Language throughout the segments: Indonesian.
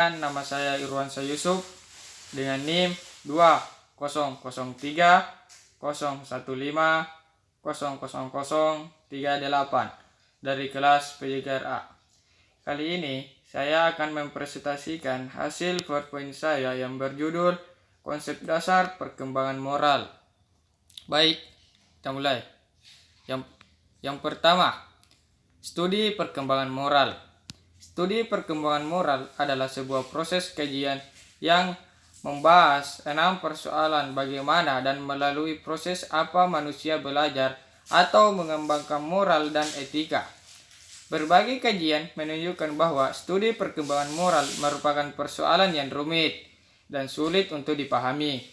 Nama saya Irwansyah Yusuf dengan NIM 2003 015 00038 dari kelas PJKRA. Kali ini saya akan mempresentasikan hasil PowerPoint saya yang berjudul Konsep Dasar Perkembangan Moral. Baik, kita mulai. Yang pertama, studi perkembangan moral. Studi perkembangan moral adalah sebuah proses kajian yang membahas 6 persoalan bagaimana dan melalui proses apa manusia belajar atau mengembangkan moral dan etika. Berbagai kajian menunjukkan bahwa studi perkembangan moral merupakan persoalan yang rumit dan sulit untuk dipahami.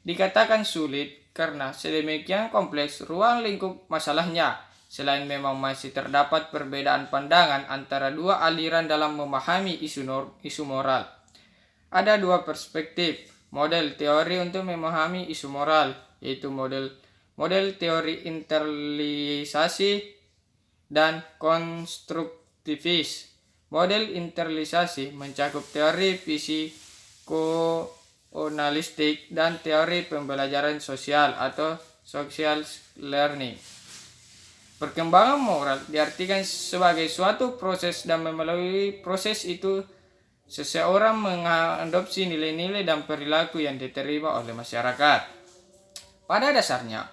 Dikatakan sulit karena sedemikian kompleks ruang lingkup masalahnya. Selain memang masih terdapat perbedaan pandangan antara dua aliran dalam memahami isu moral. Ada dua perspektif model teori untuk memahami isu moral, yaitu model teori internalisasi dan konstruktivis. Model internalisasi mencakup teori psikoanalistik dan teori pembelajaran sosial atau social learning. Perkembangan moral diartikan sebagai suatu proses dan melalui proses itu seseorang mengadopsi nilai-nilai dan perilaku yang diterima oleh masyarakat. Pada dasarnya,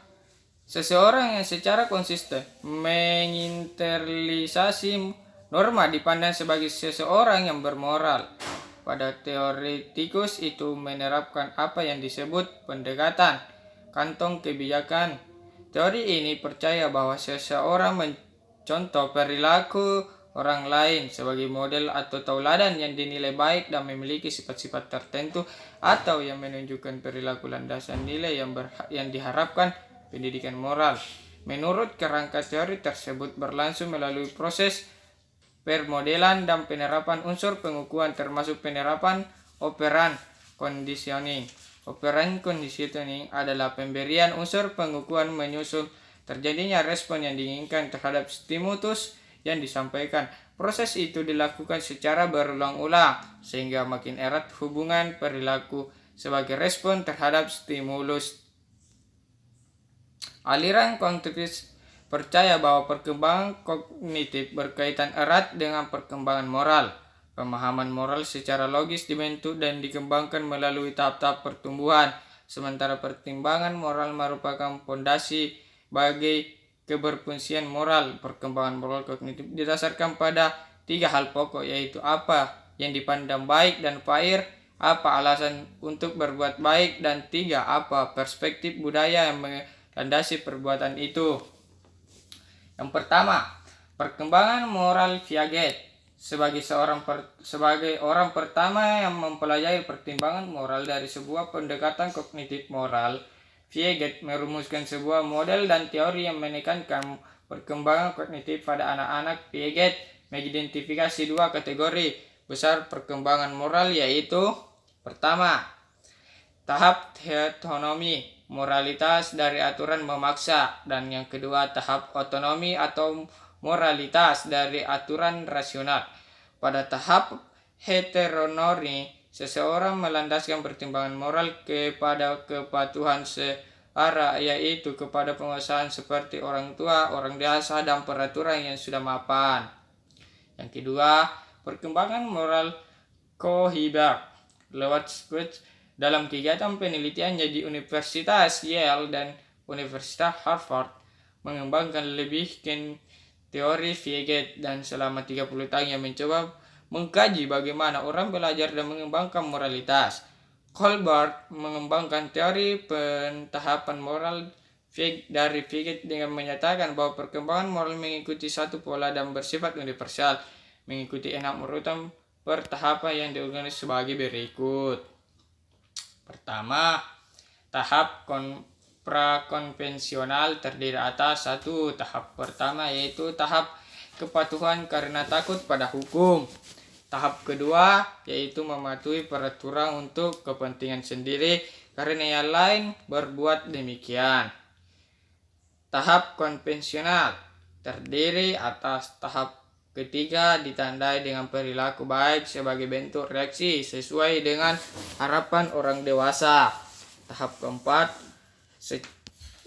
seseorang yang secara konsisten menginternalisasi norma dipandang sebagai seseorang yang bermoral. Pada teoretikus itu menerapkan apa yang disebut pendekatan kantong kebijakan. Teori ini percaya bahwa seseorang mencontoh perilaku orang lain sebagai model atau tauladan yang dinilai baik dan memiliki sifat-sifat tertentu atau yang menunjukkan perilaku landasan nilai yang diharapkan pendidikan moral. Menurut kerangka teori tersebut berlangsung melalui proses permodelan dan penerapan unsur pengukuhan termasuk penerapan operan conditioning. Operan conditioning adalah pemberian unsur pengukuhan menyusul terjadinya respon yang diinginkan terhadap stimulus yang disampaikan. Proses itu dilakukan secara berulang-ulang sehingga makin erat hubungan perilaku sebagai respon terhadap stimulus. Aliran konstruktivis percaya bahwa perkembangan kognitif berkaitan erat dengan perkembangan moral. Pemahaman moral secara logis dibentuk dan dikembangkan melalui tahap-tahap pertumbuhan, sementara pertimbangan moral merupakan fondasi bagi keberfungsian moral. Perkembangan moral kognitif didasarkan pada 3 hal pokok, yaitu apa yang dipandang baik dan fair, apa alasan untuk berbuat baik, dan 3 apa perspektif budaya yang melandasi perbuatan itu. Yang pertama, perkembangan moral Piaget. Sebagai orang pertama yang mempelajari pertimbangan moral dari sebuah pendekatan kognitif moral, Piaget merumuskan sebuah model dan teori yang menekankan perkembangan kognitif pada anak-anak. Piaget mengidentifikasi 2 kategori besar perkembangan moral, yaitu pertama, tahap heteronomi, moralitas dari aturan memaksa, dan yang kedua tahap otonomi atau moralitas dari aturan rasional. Pada tahap heteronomi, seseorang melandaskan pertimbangan moral kepada kepatuhan searah, yaitu kepada penguasaan seperti orang tua, orang dewasa, dan peraturan yang sudah mapan. Yang kedua, perkembangan moral Kohibert lewat Squid dalam kegiatan penelitiannya di Universitas Yale dan Universitas Harvard mengembangkan lebih teori Piaget, dan selama 30 tahun ia mencoba mengkaji bagaimana orang belajar dan mengembangkan moralitas. Colbert mengembangkan teori pentahapan moral dari Piaget dengan menyatakan bahwa perkembangan moral mengikuti satu pola dan bersifat universal, mengikuti 6 urutan pertahapan yang diorganisasi sebagai berikut. Pertama, tahap prakonvensional terdiri atas 1. Tahap pertama yaitu tahap kepatuhan karena takut pada hukum. Tahap kedua yaitu mematuhi peraturan untuk kepentingan sendiri karena yang lain berbuat demikian. Tahap konvensional terdiri atas tahap ketiga ditandai dengan perilaku baik sebagai bentuk reaksi sesuai dengan harapan orang dewasa. Tahap keempat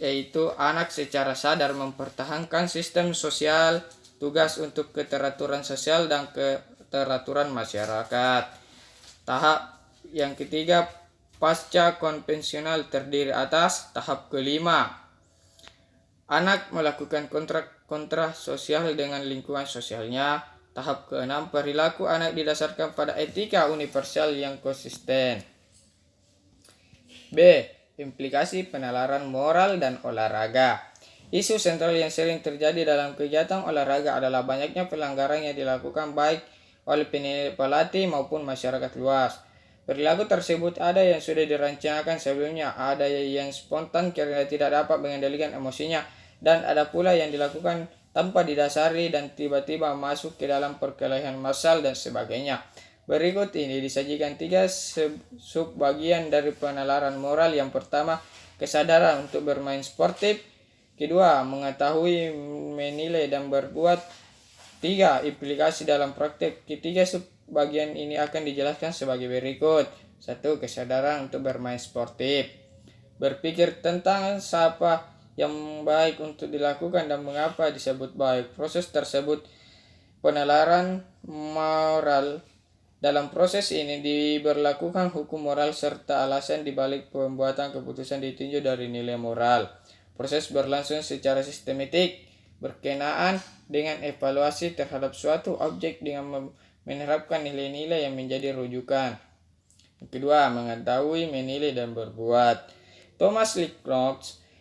yaitu anak secara sadar mempertahankan sistem sosial, tugas untuk keteraturan sosial dan keteraturan masyarakat. Tahap yang ketiga pasca konvensional terdiri atas. Tahap kelima, anak melakukan kontrak sosial dengan lingkungan sosialnya. Tahap keenam, perilaku anak didasarkan pada etika universal yang konsisten. B. Implikasi penalaran moral dan olahraga. Isu sentral yang sering terjadi dalam kegiatan olahraga adalah banyaknya pelanggaran yang dilakukan baik oleh pelatih maupun masyarakat luas. Perilaku tersebut ada yang sudah direncanakan sebelumnya, ada yang spontan karena tidak dapat mengendalikan emosinya, dan ada pula yang dilakukan tanpa didasari dan tiba-tiba masuk ke dalam perkelahian massal dan sebagainya. Berikut ini disajikan 3 subbagian dari penalaran moral. Yang pertama, kesadaran untuk bermain sportif. Kedua, mengetahui, menilai, dan berbuat. 3. Implikasi dalam praktek. Ketiga subbagian ini akan dijelaskan sebagai berikut. 1. Kesadaran untuk bermain sportif. Berpikir tentang siapa yang baik untuk dilakukan dan mengapa disebut baik. Proses tersebut penalaran moral. Dalam proses ini diberlakukan hukum moral serta alasan dibalik pembuatan keputusan ditinjau dari nilai moral. Proses berlangsung secara sistematik berkenaan dengan evaluasi terhadap suatu objek dengan menerapkan nilai-nilai yang menjadi rujukan. Kedua, mengetahui, menilai, dan berbuat. Thomas Lee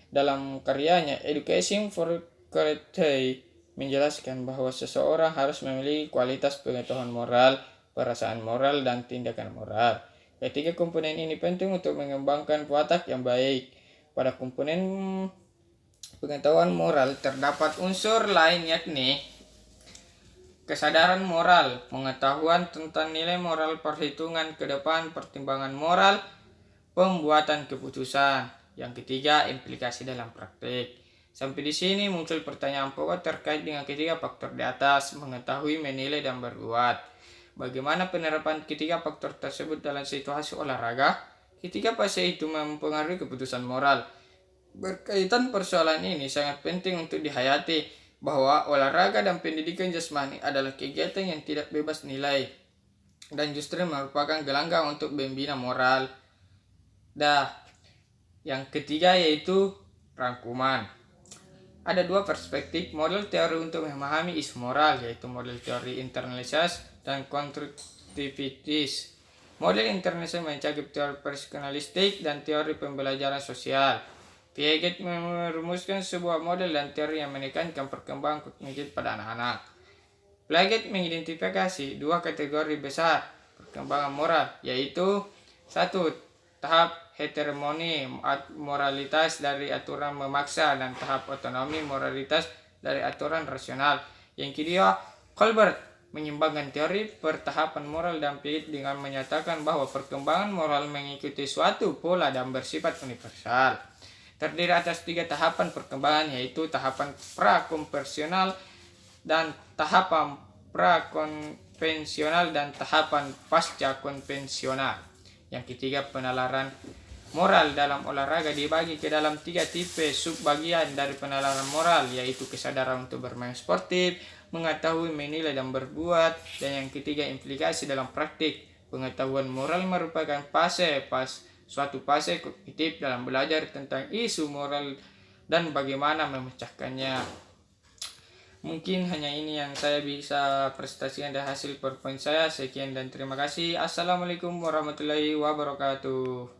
dalam karyanya Education for Character menjelaskan bahwa seseorang harus memiliki kualitas pengetahuan moral, perasaan moral, dan tindakan moral. Ketiga komponen ini penting untuk mengembangkan watak yang baik. Pada komponen pengetahuan moral terdapat unsur lain yakni kesadaran moral, pengetahuan tentang nilai moral, perhitungan ke depan, pertimbangan moral, pembuatan keputusan. Yang ketiga, implikasi dalam praktik. Sampai di sini muncul pertanyaan pokok terkait dengan ketiga faktor di atas, mengetahui, menilai, dan berbuat. Bagaimana penerapan ketiga faktor tersebut dalam situasi olahraga? Ketiga fase itu mempengaruhi keputusan moral. Berkaitan persoalan ini sangat penting untuk dihayati bahwa olahraga dan pendidikan jasmani adalah kegiatan yang tidak bebas nilai dan justru merupakan gelanggang untuk membina moral. Yang ketiga yaitu rangkuman. Ada 2 perspektif model teori untuk memahami isu moral, yaitu model teori internalisasi dan konstruktivitis. Model internalisasi mencakup teori personalistik dan teori pembelajaran sosial. Piaget merumuskan sebuah model dan teori yang menekankan perkembangan kognitif pada anak-anak. Piaget mengidentifikasi 2 kategori besar perkembangan moral, yaitu 1. Tahap heteronomi moralitas dari aturan memaksa dan tahap otonomi moralitas dari aturan rasional. Yang kedua, Colbert menyeimbangkan teori pertahapan moral dan Piaget dengan menyatakan bahwa perkembangan moral mengikuti suatu pola dan bersifat universal. Terdiri atas 3 tahapan perkembangan, yaitu tahapan pra-konvensional dan tahapan pra-konvensional dan tahapan pasca konvensional. Yang ketiga, penalaran moral dalam olahraga dibagi ke dalam 3 tipe subbagian dari penalaran moral, yaitu kesadaran untuk bermain sportif, mengetahui, menilai, dan berbuat, dan yang ketiga, implikasi dalam praktik. Pengetahuan moral merupakan suatu fase kognitif dalam belajar tentang isu moral dan bagaimana memecahkannya. Mungkin hanya ini yang saya bisa presentasikan dari hasil PowerPoint saya. Sekian dan terima kasih. Assalamualaikum warahmatullahi wabarakatuh.